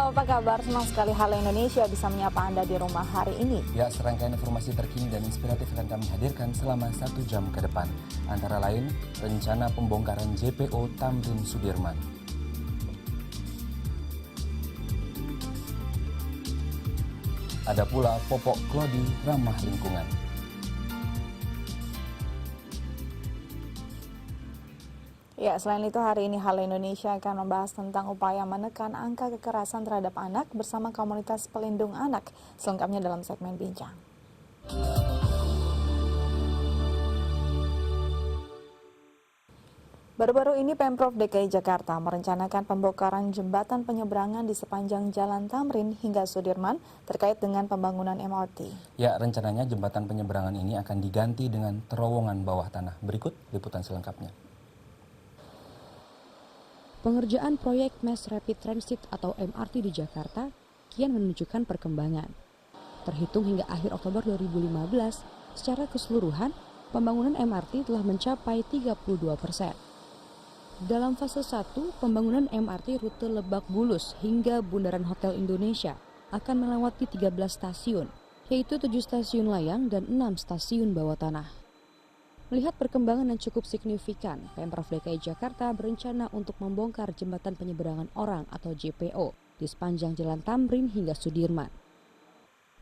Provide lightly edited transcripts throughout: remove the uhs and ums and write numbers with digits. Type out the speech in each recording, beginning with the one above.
Halo, apa kabar? Senang sekali Halo Indonesia bisa menyapa Anda di rumah hari ini. Ya, serangkaian informasi terkini dan inspiratif akan kami hadirkan selama 1 jam ke depan. Antara lain, rencana pembongkaran JPO Tamrin Sudirman. Ada pula popok Klodi ramah lingkungan. Ya, selain itu hari ini Halo Indonesia akan membahas tentang upaya menekan angka kekerasan terhadap anak bersama komunitas pelindung anak. Selengkapnya dalam segmen Bincang. Baru-baru ini Pemprov DKI Jakarta merencanakan pembongkaran jembatan penyeberangan di sepanjang Jalan Tamrin hingga Sudirman terkait dengan pembangunan MRT. Ya, rencananya jembatan penyeberangan ini akan diganti dengan terowongan bawah tanah. Berikut liputan selengkapnya. Pengerjaan proyek Mass Rapid Transit atau MRT di Jakarta kian menunjukkan perkembangan. Terhitung hingga akhir Oktober 2015, secara keseluruhan, pembangunan MRT telah mencapai 32%. Dalam fase 1, pembangunan MRT rute Lebak Bulus hingga Bundaran Hotel Indonesia akan melewati 13 stasiun, yaitu 7 stasiun layang dan 6 stasiun bawah tanah. Melihat perkembangan yang cukup signifikan, Pemprov DKI Jakarta berencana untuk membongkar jembatan penyeberangan orang atau JPO di sepanjang Jalan Tamrin hingga Sudirman.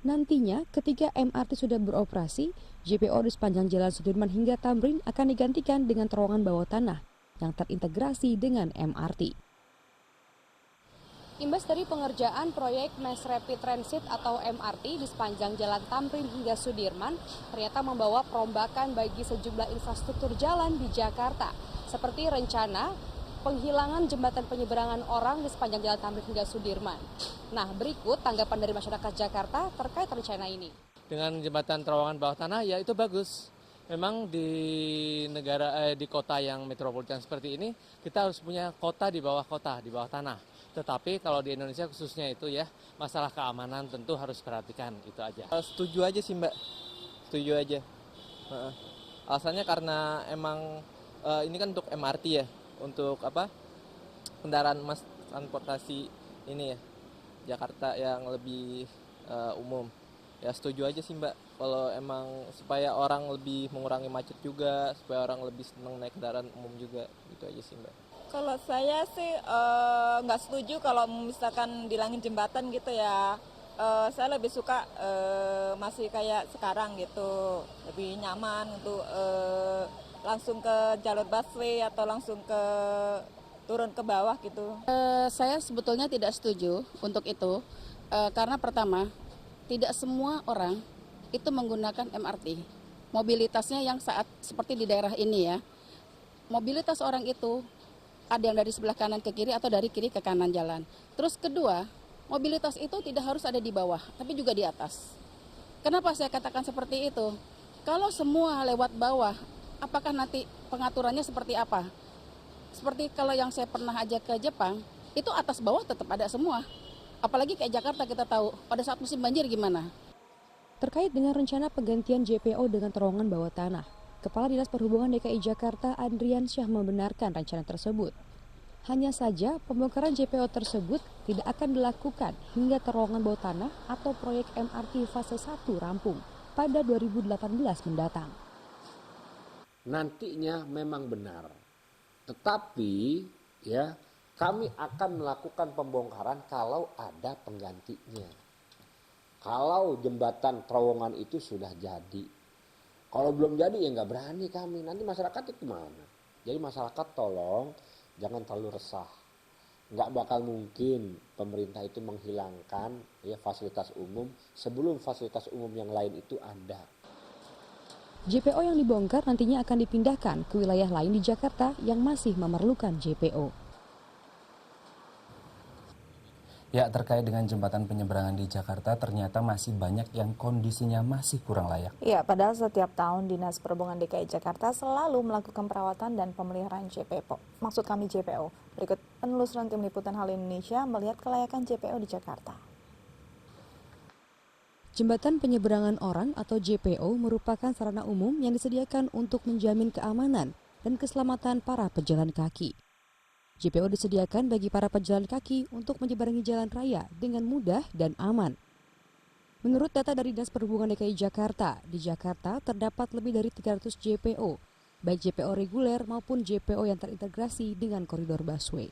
Nantinya, ketika MRT sudah beroperasi, JPO di sepanjang Jalan Sudirman hingga Tamrin akan digantikan dengan terowongan bawah tanah yang terintegrasi dengan MRT. Imbas dari pengerjaan proyek Mass Rapid Transit atau MRT di sepanjang Jalan Tamrin hingga Sudirman ternyata membawa perombakan bagi sejumlah infrastruktur jalan di Jakarta, seperti rencana penghilangan jembatan penyeberangan orang di sepanjang Jalan Tamrin hingga Sudirman. Nah, berikut tanggapan dari masyarakat Jakarta terkait rencana ini. Dengan jembatan terowongan bawah tanah, ya itu bagus. Memang di di kota yang metropolitan seperti ini, kita harus punya kota di bawah tanah. Tetapi kalau di Indonesia khususnya itu ya, masalah keamanan tentu harus perhatikan, itu aja. Setuju aja sih Mbak, setuju aja. Alasannya karena emang ini kan untuk MRT ya, untuk kendaraan mass transportasi ini ya, Jakarta yang lebih umum. Ya setuju aja sih Mbak, kalau emang supaya orang lebih mengurangi macet juga, supaya orang lebih senang naik kendaraan umum juga, gitu aja sih Mbak. Kalau saya sih nggak setuju kalau misalkan dilangin jembatan gitu ya. Saya lebih suka masih kayak sekarang gitu, lebih nyaman untuk langsung ke jalur busway atau langsung turun ke bawah gitu. Saya sebetulnya tidak setuju untuk itu, karena pertama, tidak semua orang itu menggunakan MRT. Mobilitasnya yang saat seperti di daerah ini ya, mobilitas orang itu ada yang dari sebelah kanan ke kiri atau dari kiri ke kanan jalan. Terus kedua, mobilitas itu tidak harus ada di bawah, tapi juga di atas. Kenapa saya katakan seperti itu? Kalau semua lewat bawah, apakah nanti pengaturannya seperti apa? Seperti kalau yang saya pernah ajak ke Jepang, itu atas bawah tetap ada semua. Apalagi kayak Jakarta kita tahu, pada saat musim banjir gimana? Terkait dengan rencana penggantian JPO dengan terowongan bawah tanah, Kepala Dinas Perhubungan DKI Jakarta Andrian Syah membenarkan rencana tersebut. Hanya saja pembongkaran JPO tersebut tidak akan dilakukan hingga terowongan bawah tanah atau proyek MRT fase 1 rampung pada 2018 mendatang. Nantinya memang benar, tetapi ya kami akan melakukan pembongkaran kalau ada penggantinya. Kalau jembatan terowongan itu sudah jadi. Kalau belum jadi ya nggak berani kami. Nanti masyarakat itu gimana? Jadi masyarakat tolong jangan terlalu resah. Nggak bakal mungkin pemerintah itu menghilangkan ya fasilitas umum sebelum fasilitas umum yang lain itu ada. JPO yang dibongkar nantinya akan dipindahkan ke wilayah lain di Jakarta yang masih memerlukan JPO. Ya, terkait dengan jembatan penyeberangan di Jakarta, ternyata masih banyak yang kondisinya masih kurang layak. Ya, padahal setiap tahun Dinas Perhubungan DKI Jakarta selalu melakukan perawatan dan pemeliharaan JPO. Maksud kami JPO. Berikut penelusuran tim liputan Halo Indonesia melihat kelayakan JPO di Jakarta. Jembatan penyeberangan orang atau JPO merupakan sarana umum yang disediakan untuk menjamin keamanan dan keselamatan para pejalan kaki. JPO disediakan bagi para pejalan kaki untuk menyeberangi jalan raya dengan mudah dan aman. Menurut data dari Dinas Perhubungan DKI Jakarta, di Jakarta terdapat lebih dari 300 JPO, baik JPO reguler maupun JPO yang terintegrasi dengan koridor busway.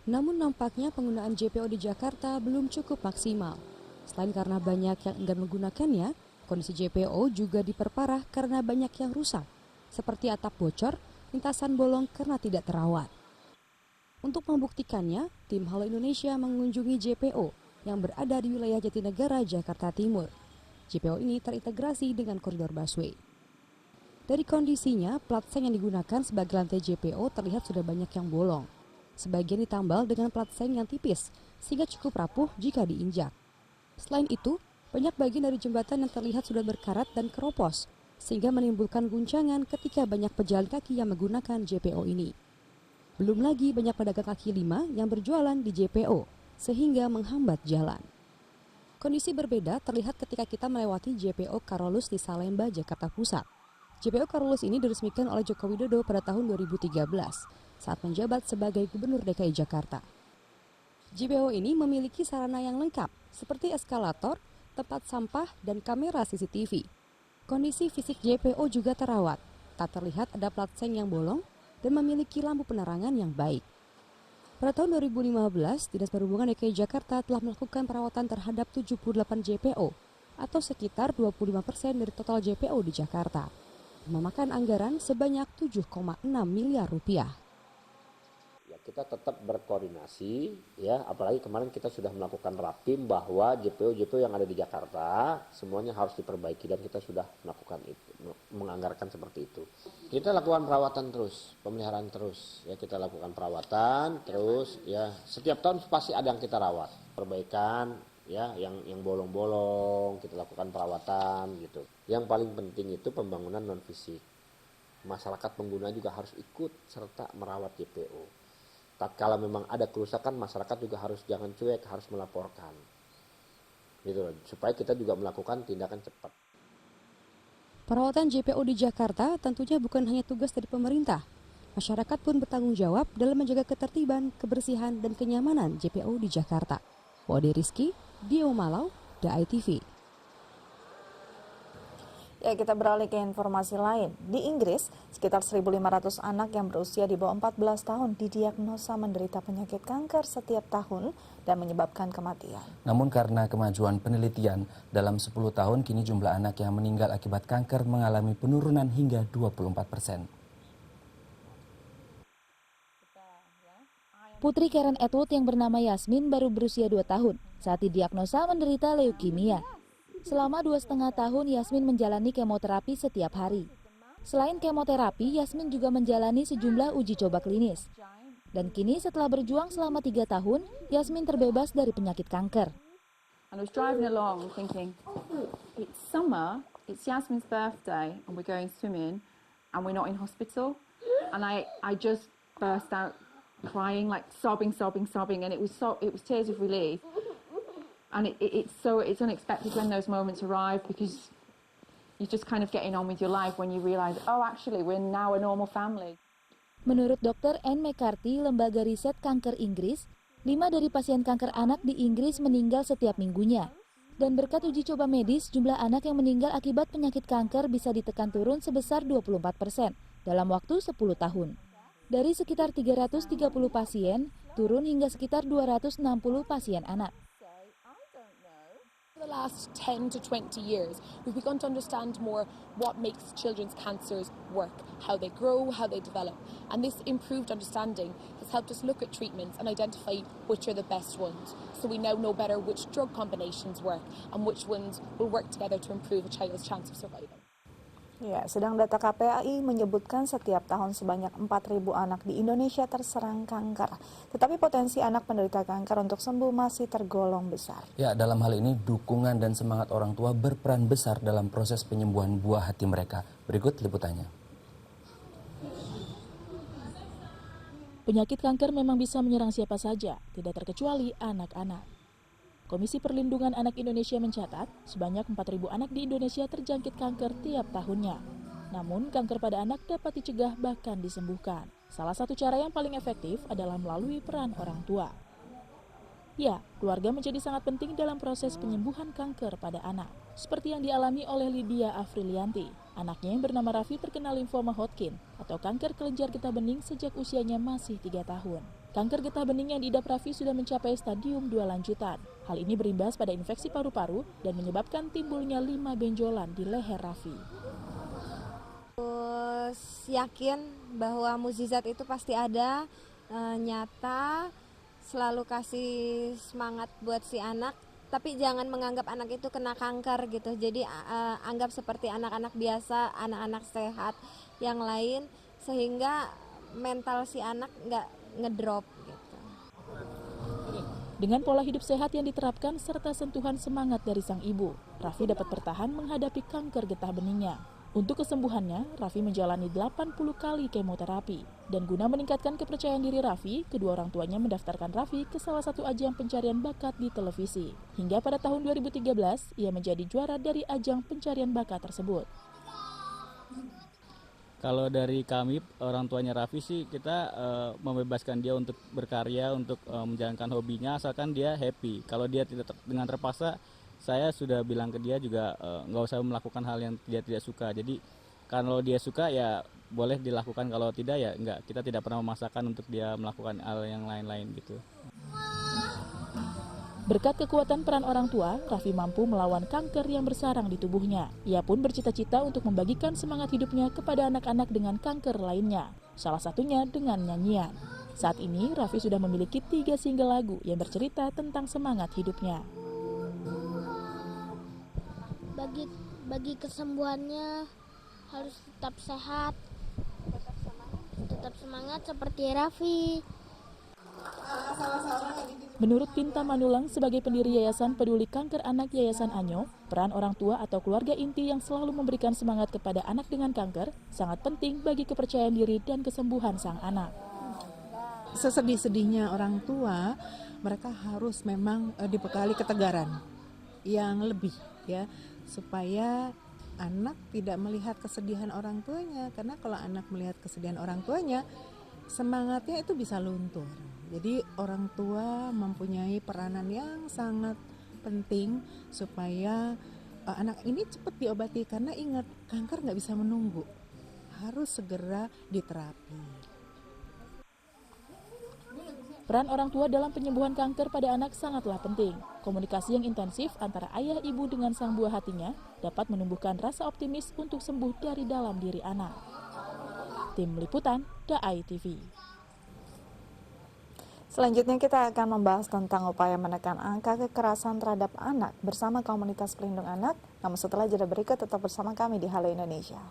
Namun nampaknya penggunaan JPO di Jakarta belum cukup maksimal. Selain karena banyak yang enggan menggunakannya, kondisi JPO juga diperparah karena banyak yang rusak, seperti atap bocor, lintasan bolong karena tidak terawat. Untuk membuktikannya, tim Halo Indonesia mengunjungi JPO yang berada di wilayah Jatinegara, Jakarta Timur. JPO ini terintegrasi dengan koridor busway. Dari kondisinya, plat seng yang digunakan sebagai lantai JPO terlihat sudah banyak yang bolong. Sebagian ditambal dengan plat seng yang tipis, sehingga cukup rapuh jika diinjak. Selain itu, banyak bagian dari jembatan yang terlihat sudah berkarat dan keropos, sehingga menimbulkan guncangan ketika banyak pejalan kaki yang menggunakan JPO ini. Belum lagi banyak pedagang kaki lima yang berjualan di JPO, sehingga menghambat jalan. Kondisi berbeda terlihat ketika kita melewati JPO Karolus di Salemba, Jakarta Pusat. JPO Karolus ini diresmikan oleh Joko Widodo pada tahun 2013 saat menjabat sebagai Gubernur DKI Jakarta. JPO ini memiliki sarana yang lengkap seperti eskalator, tempat sampah, dan kamera CCTV. Kondisi fisik JPO juga terawat, tak terlihat ada plat seng yang bolong dan memiliki lampu penerangan yang baik. Pada tahun 2015, Dinas Perhubungan DKI Jakarta telah melakukan perawatan terhadap 78 JPO atau sekitar 25% dari total JPO di Jakarta, memakan anggaran sebanyak 7,6 miliar rupiah. Ya, kita tetap berkoordinasi, ya, apalagi kemarin kita sudah melakukan rapim bahwa JPO-JPO yang ada di Jakarta semuanya harus diperbaiki dan kita sudah melakukan itu, menganggarkan seperti itu. Kita lakukan perawatan terus, pemeliharaan terus, ya, kita lakukan perawatan terus, ya, setiap tahun pasti ada yang kita rawat, perbaikan, ya, yang bolong-bolong kita lakukan perawatan gitu. Yang paling penting itu pembangunan non fisik. Masyarakat pengguna juga harus ikut serta merawat JPO. Tatkala memang ada kerusakan, masyarakat juga harus jangan cuek, harus melaporkan. Gitu loh, supaya kita juga melakukan tindakan cepat. Perawatan JPO di Jakarta tentunya bukan hanya tugas dari pemerintah. Masyarakat pun bertanggung jawab dalam menjaga ketertiban, kebersihan, dan kenyamanan JPO di Jakarta. Wade Rizky, Dio Malau, DAI TV. Ya, kita beralih ke informasi lain. Di Inggris, sekitar 1.500 anak yang berusia di bawah 14 tahun didiagnosa menderita penyakit kanker setiap tahun dan menyebabkan kematian. Namun karena kemajuan penelitian, dalam 10 tahun kini jumlah anak yang meninggal akibat kanker mengalami penurunan hingga 24%. Putri Karen Atwood yang bernama Yasmin baru berusia 2 tahun saat didiagnosa menderita leukemia. Selama 2,5 tahun, Yasmin menjalani kemoterapi setiap hari. Selain kemoterapi, Yasmin juga menjalani sejumlah uji coba klinis. Dan kini setelah berjuang selama 3 tahun, Yasmin terbebas dari penyakit kanker. And I was driving along thinking, it's summer, it's Yasmin's birthday, and we're going swimming, and we're not in hospital. And I just burst out crying, like sobbing, and it was tears of relief. And it's unexpected when those moments arrive because you're just kind of getting on with your life when you realise, oh, actually, we're now a normal family. Menurut Dr. Anne McCarthy, lembaga riset kanker Inggris, 5 dari pasien kanker anak di Inggris meninggal setiap minggunya. Dan berkat uji coba medis, jumlah anak yang meninggal akibat penyakit kanker bisa ditekan turun sebesar 24% dalam waktu 10 tahun. Dari sekitar 330 pasien, turun hingga sekitar 260 pasien anak. In the last 10 to 20 years, we've begun to understand more what makes children's cancers work, how they grow, how they develop. And this improved understanding has helped us look at treatments and identify which are the best ones. So we now know better which drug combinations work and which ones will work together to improve a child's chance of surviving. Ya, sedang data KPAI menyebutkan setiap tahun sebanyak 4.000 anak di Indonesia terserang kanker. Tetapi potensi anak penderita kanker untuk sembuh masih tergolong besar. Ya, dalam hal ini dukungan dan semangat orang tua berperan besar dalam proses penyembuhan buah hati mereka. Berikut liputannya. Penyakit kanker memang bisa menyerang siapa saja, tidak terkecuali anak-anak. Komisi Perlindungan Anak Indonesia mencatat sebanyak 4.000 anak di Indonesia terjangkit kanker tiap tahunnya. Namun kanker pada anak dapat dicegah bahkan disembuhkan. Salah satu cara yang paling efektif adalah melalui peran orang tua. Ya, keluarga menjadi sangat penting dalam proses penyembuhan kanker pada anak. Seperti yang dialami oleh Lydia Afrilianti. Anaknya yang bernama Raffi terkena limfoma Hodgkin atau kanker kelenjar getah bening sejak usianya masih 3 tahun. Kanker getah bening yang diidap Raffi sudah mencapai stadium 2 lanjutan. Hal ini berimbas pada infeksi paru-paru dan menyebabkan timbulnya 5 benjolan di leher Raffi. Yakin bahwa mukjizat itu pasti ada, nyata, selalu kasih semangat buat si anak, tapi jangan menganggap anak itu kena kanker gitu. Jadi anggap seperti anak-anak biasa, anak-anak sehat yang lain, sehingga mental si anak nggak ngedrop gitu. Dengan pola hidup sehat yang diterapkan serta sentuhan semangat dari sang ibu, Raffi dapat bertahan menghadapi kanker getah beningnya. Untuk kesembuhannya, Raffi menjalani 80 kali kemoterapi. Dan guna meningkatkan kepercayaan diri Raffi, kedua orang tuanya mendaftarkan Raffi ke salah satu ajang pencarian bakat di televisi. Hingga pada tahun 2013, ia menjadi juara dari ajang pencarian bakat tersebut. Kalau dari kami, orang tuanya Raffi sih, kita membebaskan dia untuk berkarya, untuk menjalankan hobinya, asalkan dia happy. Kalau dia tidak dengan terpaksa, saya sudah bilang ke dia juga nggak usah melakukan hal yang dia tidak suka. Jadi kalau dia suka ya boleh dilakukan, kalau tidak ya enggak. Kita tidak pernah memaksakan untuk dia melakukan hal yang lain-lain gitu. Berkat kekuatan peran orang tua, Raffi mampu melawan kanker yang bersarang di tubuhnya. Ia pun bercita-cita untuk membagikan semangat hidupnya kepada anak-anak dengan kanker lainnya. Salah satunya dengan nyanyian. Saat ini, Raffi sudah memiliki 3 single lagu yang bercerita tentang semangat hidupnya. Bagi kesembuhannya harus tetap sehat, tetap semangat seperti Raffi. Menurut Pinta Manulang sebagai pendiri Yayasan Peduli Kanker Anak Yayasan Anyo, peran orang tua atau keluarga inti yang selalu memberikan semangat kepada anak dengan kanker sangat penting bagi kepercayaan diri dan kesembuhan sang anak. Sesedih-sedihnya orang tua, mereka harus memang dibekali ketegaran yang lebih, ya, supaya anak tidak melihat kesedihan orang tuanya. Karena kalau anak melihat kesedihan orang tuanya, semangatnya itu bisa luntur. Jadi orang tua mempunyai peranan yang sangat penting supaya anak ini cepat diobati. Karena ingat, kanker nggak bisa menunggu, harus segera diterapi. Peran orang tua dalam penyembuhan kanker pada anak sangatlah penting. Komunikasi yang intensif antara ayah ibu dengan sang buah hatinya dapat menumbuhkan rasa optimis untuk sembuh dari dalam diri anak. Tim Liputan, DAI TV. Selanjutnya kita akan membahas tentang upaya menekan angka kekerasan terhadap anak bersama komunitas pelindung anak. Namun setelah jeda berikut tetap bersama kami di Halo Indonesia.